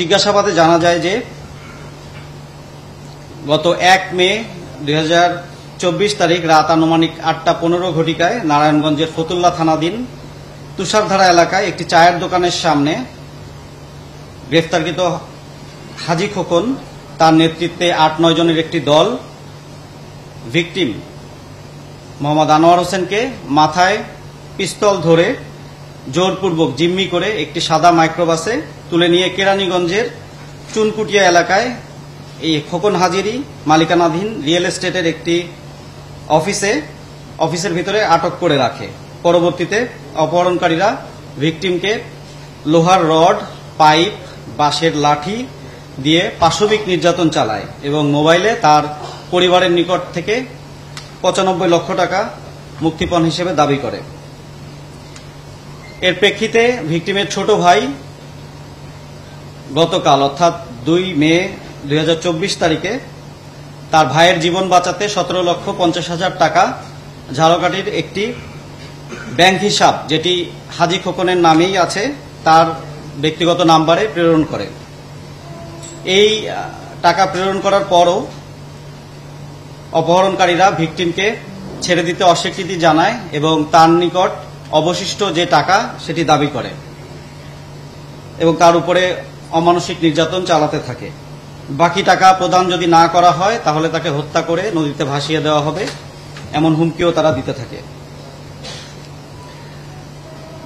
জিজ্ঞাসাবাদে জানা যায় যে গত 1 মে 2024 তারিখ রাত আনুমানিক 8টা 15 ঘটিকায় নারায়ণগঞ্জের ফতুল্লা থানাধীন তুষারধারা এলাকায় একটি চায়ের দোকানের সামনে গ্রেফতারকৃত হাজী খোকন তার নেতৃত্বে 8-9 জনের একটি দল ভিকটিম মোহাম্মদ আনোয়ার হোসেনকে মাথায় পিস্তল ধরে জোরপূর্বক জিম্মি করে একটি সাদা মাইক্রোবাসে তুলে নিয়ে কেরানীগঞ্জের চুনকুটিয়া এলাকায় এই খোকন হাজিরি মালিকানাধীন রিয়েল এস্টেটের একটি অফিসের ভিতরে আটক করে রাখে। পরবর্তীতে অপহরণকারীরা ভিকটিমকে লোহার রড, পাইপ, বাঁশের লাঠি দিয়ে পাশবিক নির্যাতন চালায় এবং মোবাইলে তার পরিবারের নিকট থেকে 95 লক্ষ টাকা মুক্তিপণ হিসেবে দাবি করে। এর প্রেক্ষিতে ভিকটিমের ছোট ভাই গতকাল অর্থাৎ 2 মে 2024 তারিখে তার ভাইয়ের জীবন বাঁচাতে 17,50,000 টাকা ঝালকাঠির একটি ব্যাংক হিসাব, যেটি হাজী খোকনের নামেই আছে, তার ব্যক্তিগত নাম্বারে প্রেরণ করে। এই টাকা প্রেরণ করার পরও অপহরণকারীরা ভিকটিমকে ছেড়ে দিতে অস্বীকৃতি জানায় এবং তার নিকট অবশিষ্ট যে টাকা সেটি দাবি করে এবং তার উপরে অমানসিক নির্যাতন চালাতে থাকে। বাকি টাকা প্রদান যদি না করা হয় তাহলে তাকে হত্যা করে নদীতে ভাসিয়ে দেওয়া হবে, এমন হুমকিও তারা দিতে থাকে।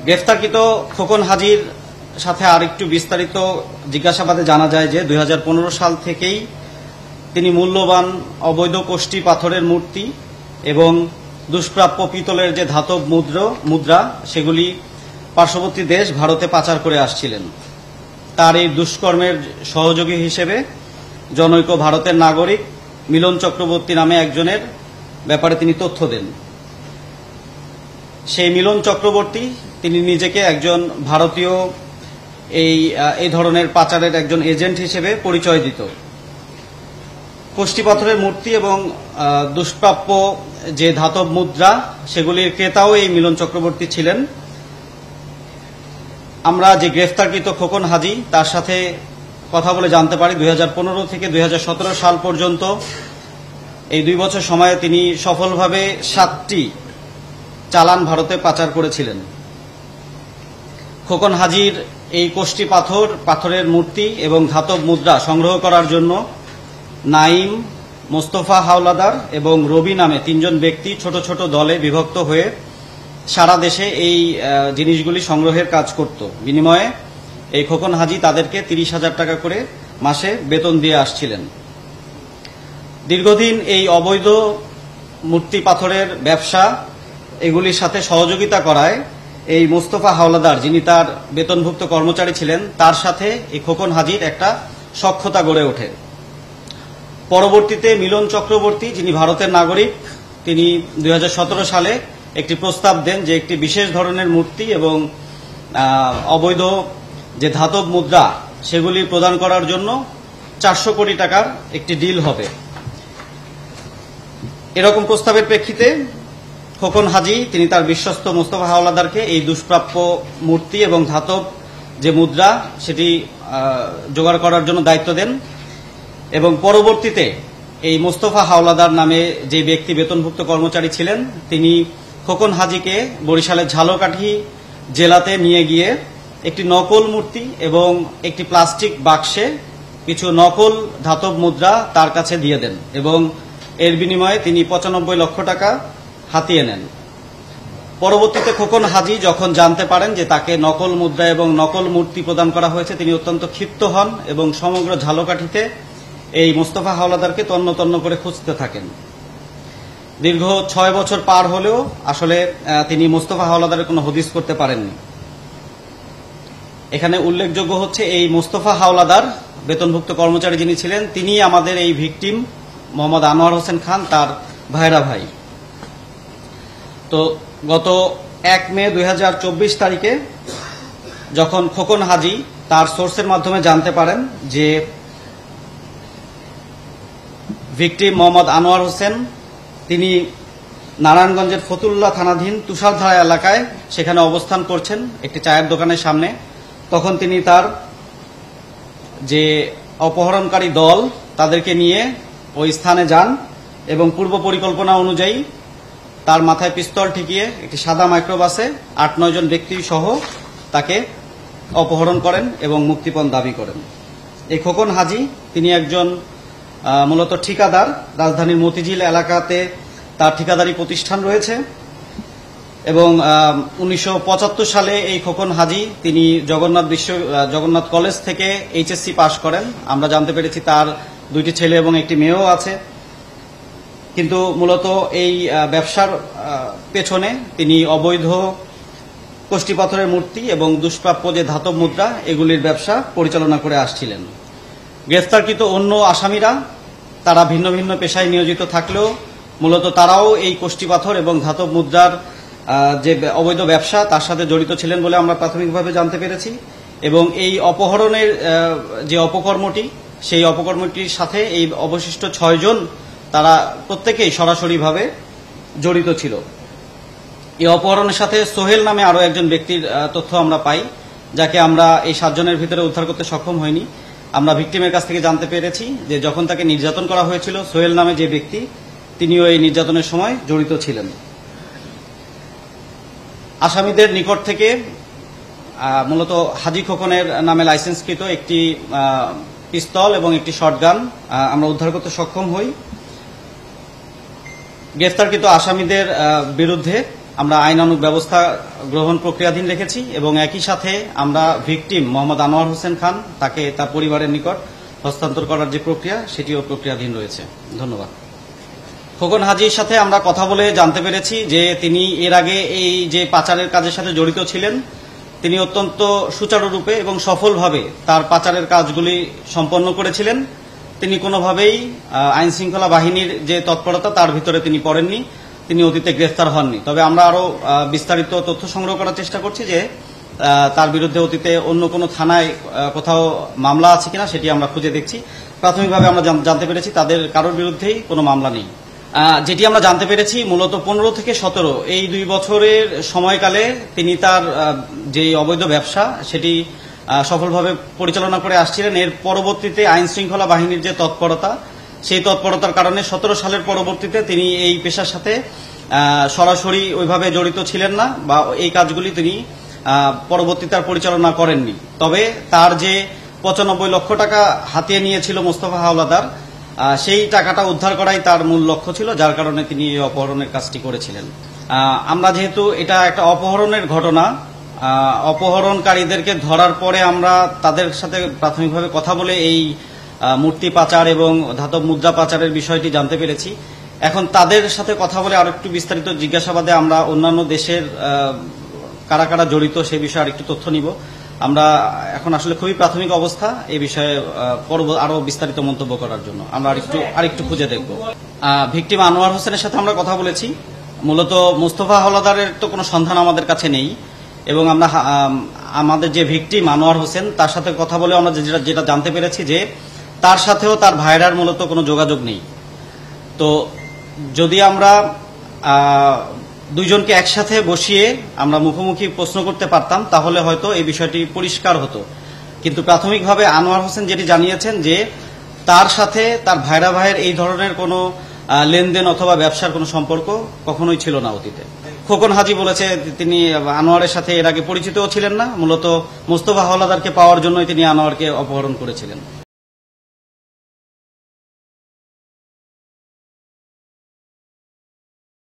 গ্রেফতারকৃত খোকন হাজির সাথে আরেকটু বিস্তারিত জিজ্ঞাসাবাদে জানা যায় যে 2015 সাল থেকেই তিনি মূল্যবান অবৈধ কোষ্ঠী পাথরের মূর্তি এবং দুষ্প্রাপ্য পিতলের যে ধাতব মুদ্রা সেগুলি পার্শ্ববর্তী দেশ ভারতে পাচার করে আসছিলেন। তার এই দুষ্কর্মের সহযোগী হিসেবে জনৈক ভারতের নাগরিক মিলন চক্রবর্তী নামে একজনের ব্যাপারে তিনি তথ্য দেন। সেই মিলন চক্রবর্তী তিনি নিজেকে একজন ভারতীয় এই ধরনের পাচারের একজন এজেন্ট হিসেবে পরিচয় দিত। কোষ্ঠী পাথরের মূর্তি এবং দুষ্প্রাপ্য যে ধাতব মুদ্রা সেগুলির ক্রেতাও এই মিলন চক্রবর্তী ছিলেন। আমরা যে গ্রেফতারকৃত খোকন হাজী তার সাথে কথা বলে জানতে পারি 2015 থেকে 2017 সাল পর্যন্ত এই 2 বছর সময়ে তিনি সফলভাবে 7টি চালান ভারতে পাচার করেছিলেন। খোকন হাজির এই কোষ্ঠী পাথরের মূর্তি এবং ধাতব মুদ্রা সংগ্রহ করার জন্য নাইম, মোস্তফা হাওলাদার এবং রবি নামে 3 জন ব্যক্তি ছোট ছোট দলে বিভক্ত হয়ে সারা দেশে এই জিনিসগুলি সংগ্রহের কাজ করত। বিনিময়ে এই খোকন হাজী তাদেরকে 30,000 টাকা করে মাসে বেতন দিয়ে আসছিলেন। দীর্ঘদিন এই অবৈধ মূর্তি পাথরের ব্যবসা এগুলির সাথে সহযোগিতা করায় এই মোস্তফা হাওলাদার, যিনি তার বেতনভুক্ত কর্মচারী ছিলেন, তার সাথে এই খোকন হাজীর একটা সখ্যতা গড়ে ওঠে। পরবর্তীতে মিলন চক্রবর্তী, যিনি ভারতের নাগরিক, তিনি 2017 সালে একটি প্রস্তাব দেন যে একটি বিশেষ ধরনের মূর্তি এবং অবৈধ যে ধাতব মুদ্রা সেগুলি প্রদান করার জন্য 400 কোটি টাকার একটি ডিল হবে। এরকম প্রস্তাবের প্রেক্ষিতে খোকন হাজী তিনি তার বিশ্বস্ত মোস্তফা হাওলাদারকে এই দুষ্প্রাপ্য মূর্তি এবং ধাতব যে মুদ্রা সেটি জোগাড় করার জন্য দায়িত্ব দেন এবং পরবর্তীতে এই মোস্তফা হাওলাদার নামে যে ব্যক্তি বেতনভুক্ত কর্মচারী ছিলেন তিনি খোকন হাজীকে বরিশালের ঝালকাঠি জেলাতে নিয়ে গিয়ে একটি নকল মূর্তি এবং একটি প্লাস্টিক বাক্সে কিছু নকল ধাতব মুদ্রা তার কাছে দিয়ে দেন এবং এর বিনিময়ে তিনি 95 লক্ষ টাকা হাতিয়ে নেন। পরবর্তীতে খোকন হাজী যখন জানতে পারেন যে তাকে নকল মুদ্রা এবং নকল মূর্তি প্রদান করা হয়েছে, তিনি অত্যন্ত ক্ষিপ্ত হন এবং সমগ্র ঝালকাঠিতে এই মোস্তফা হাওলাদারকে তন্ন তন্ন করে খুঁজতে থাকেন। দীর্ঘ 6 বছর পার হলেও আসলে তিনি মোস্তফা হাওলাদারের কোনো হদিস করতে পারেননি। এখানে উল্লেখযোগ্য হচ্ছে এই মোস্তফা হাওলাদার বেতনভুক্ত কর্মচারী যিনি ছিলেন, তিনি আমাদের এই ভিকটিম মোহাম্মদ আনোয়ার হোসেন খান তার ভাইরা ভাই। তো গত 1 মে 2024 তারিখে যখন খোকন হাজী তার সোর্সের মাধ্যমে জানতে পারেন যে ভিকটিম মোহাম্মদ আনোয়ার হোসেন তিনি নারায়ণগঞ্জের ফতুল্লা থানাধীন তুষারধারা এলাকায় সেখানে অবস্থান করছেন একটি চায়ের দোকানের সামনে, তখন তিনি তার যে অপহরণকারী দল তাদেরকে নিয়ে ওই স্থানে যান এবং পূর্ব পরিকল্পনা অনুযায়ী তার মাথায় পিস্তল ঠেকিয়ে একটি সাদা মাইক্রোবাসে ৮-৯ জন ব্যক্তি সহ তাকে অপহরণ করেন এবং মুক্তিপণ দাবি করেন। এই খোকন হাজি তিনি একজন মূলত ঠিকাদার। রাজধানীর মতিঝিল এলাকাতে তার ঠিকাদারি প্রতিষ্ঠান রয়েছে এবং 1975 সালে এই খোকন হাজি তিনি জগন্নাথ কলেজ থেকে এইচএসসি পাশ করেন। আমরা জানতে পেরেছি তার 2টি ছেলে এবং একটি মেয়েও আছে। কিন্তু মূলত এই ব্যবসার পেছনে তিনি অবৈধ কষ্টিপাথরের মূর্তি এবং দুষ্প্রাপ্য যে ধাতব মুদ্রা এগুলির ব্যবসা পরিচালনা করে আসছিলেন। গ্রেফতারকৃত অন্য আসামিরা তারা ভিন্ন ভিন্ন পেশায় নিয়োজিত থাকলেও মূলত তারাও এই কষ্টিপাথর এবং ধাতব মুদ্রার যে অবৈধ ব্যবসা তার সাথে জড়িত ছিলেন বলে আমরা প্রাথমিকভাবে জানতে পেরেছি। এবং এই অপহরণের যে অপকর্মটি সেই অপকর্মটির সাথে এই অবশিষ্ট 6 জন তারা প্রত্যেকেই সরাসরিভাবে জড়িত ছিল। এই অপহরণের সাথে সোহেল নামে আরো একজন ব্যক্তির তথ্য আমরা পাই, যাকে আমরা এই 7 জনের ভিতরে উদ্ধার করতে সক্ষম হইনি। আমরা ভিকটিমের কাছ থেকে জানতে পেরেছি যে যখন তাকে নির্যাতন করা হয়েছিল সোহেল নামে যে ব্যক্তি তিনিও এই নির্যাতনের সময় জড়িত ছিলেন। আসামিদের নিকট থেকে মূলত হাজি খোকনের নামে লাইসেন্সকৃত একটি পিস্তল এবং একটি শটগান আমরা উদ্ধার করতে সক্ষম হই। গ্রেফতারকৃত আসামিদের বিরুদ্ধে আমরা আইনানুগ ব্যবস্থা গ্রহণ প্রক্রিয়াধীন রেখেছি এবং একই সাথে আমরা ভিকটিম মোহাম্মদ আনোয়ার হোসেন খান তাকে তার পরিবারের নিকট হস্তান্তর করার যে প্রক্রিয়া সেটিও প্রক্রিয়াধীন রয়েছে। ধন্যবাদ। খোকন হাজির সাথে আমরা কথা বলে জানতে পেরেছি যে তিনি এর আগে এই যে পাচারের কাজের সাথে জড়িত ছিলেন তিনি অত্যন্ত সুচারুরূপে এবং সফলভাবে তার পাচারের কাজগুলি সম্পন্ন করেছিলেন। তিনি কোনোভাবেই আইন শৃঙ্খলা বাহিনীর যে তৎপরতা তার ভিতরে তিনি পড়েননি, তিনি অতীতে গ্রেফতার হননি। তবে আমরা আরো বিস্তারিত তথ্য সংগ্রহ করার চেষ্টা করছি যে তার বিরুদ্ধে অতীতে অন্য কোনো থানায় কোথাও মামলা আছে কিনা সেটি আমরা খুঁজে দেখছি। প্রাথমিকভাবে আমরা জানতে পেরেছি তাদের কারোর বিরুদ্ধেই কোনো মামলা নেই। যেটি আমরা জানতে পেরেছি মূলত 15 থেকে 17 এই 2 বছরের সময়কালে তিনি তার যে অবৈধ ব্যবসা সেটি সফলভাবে পরিচালনা করে আসছিলেন। এর পরবর্তীতে আইন শৃঙ্খলা বাহিনীর যে তৎপরতা সেই তৎপরতার কারণে 17 সালের পরবর্তীতে তিনি এই পেশার সাথে সরাসরি ওইভাবে জড়িত ছিলেন না বা এই কাজগুলি তিনি পরবর্তীতে আর পরিচালনা করেননি। তবে তার যে 95 লক্ষ টাকা হাতিয়ে নিয়েছিল মোস্তফা হাওলাদার সেই টাকাটা উদ্ধার করাই তার মূল লক্ষ্য ছিল, যার কারণে তিনি এই অপহরণের কাজটি করেছিলেন। আমরা যেহেতু এটা একটা অপহরণের ঘটনা, অপহরণকারীদেরকে ধরার পরে আমরা তাদের সাথে প্রাথমিকভাবে কথা বলে এই মূর্তি পাচার এবং ধাতব মুদ্রা পাচারের বিষয়টি জানতে পেরেছি। এখন তাদের সাথে কথা বলে আরো একটু বিস্তারিত জিজ্ঞাসাবাদে আমরা অন্যান্য দেশের কারা কারা জড়িত সে বিষয়ে আরেকটু তথ্য নিব। আমরা এখন আসলে খুবই প্রাথমিক অবস্থা, এই বিষয়ে আরো বিস্তারিত মন্তব্য করার জন্য আমরা আরেকটু খুঁজে দেখব। ভিকটিম আনোয়ার হোসেনের সাথে আমরা কথা বলেছি। মূলত মোস্তফা হাওলাদারের তো কোনো সন্ধান আমাদের কাছে নেই এবং আমরা আমাদের যে ভিকটিম আনোয়ার হোসেন তার সাথে কথা বলে আমরা যেটা জানতে পেরেছি যে তার সাথেও তার ভাইরার মূলত কোনো যোগাযোগ নেই। তো যদি আমরা দুইজনকে একসাথে বসিয়ে আমরা মুখোমুখি প্রশ্ন করতে পারতাম তাহলে হয়তো এই বিষয়টি পরিষ্কার হতো। কিন্তু প্রাথমিকভাবে আনোয়ার হোসেন যেটি জানিয়েছেন যে তার সাথে তার ভাইয়ের এই ধরনের কোনো লেনদেন অথবা ব্যবসার কোনো সম্পর্ক কখনোই ছিল না অতীতে। খোকন হাজি বলেছে তিনি আনোয়ারের সাথে এর আগে পরিচিতও ছিলেন না, মূলত মোস্তফা হাওলাদারকে পাওয়ার জন্যই তিনি আনোয়ারকে অপহরণ করেছিলেন।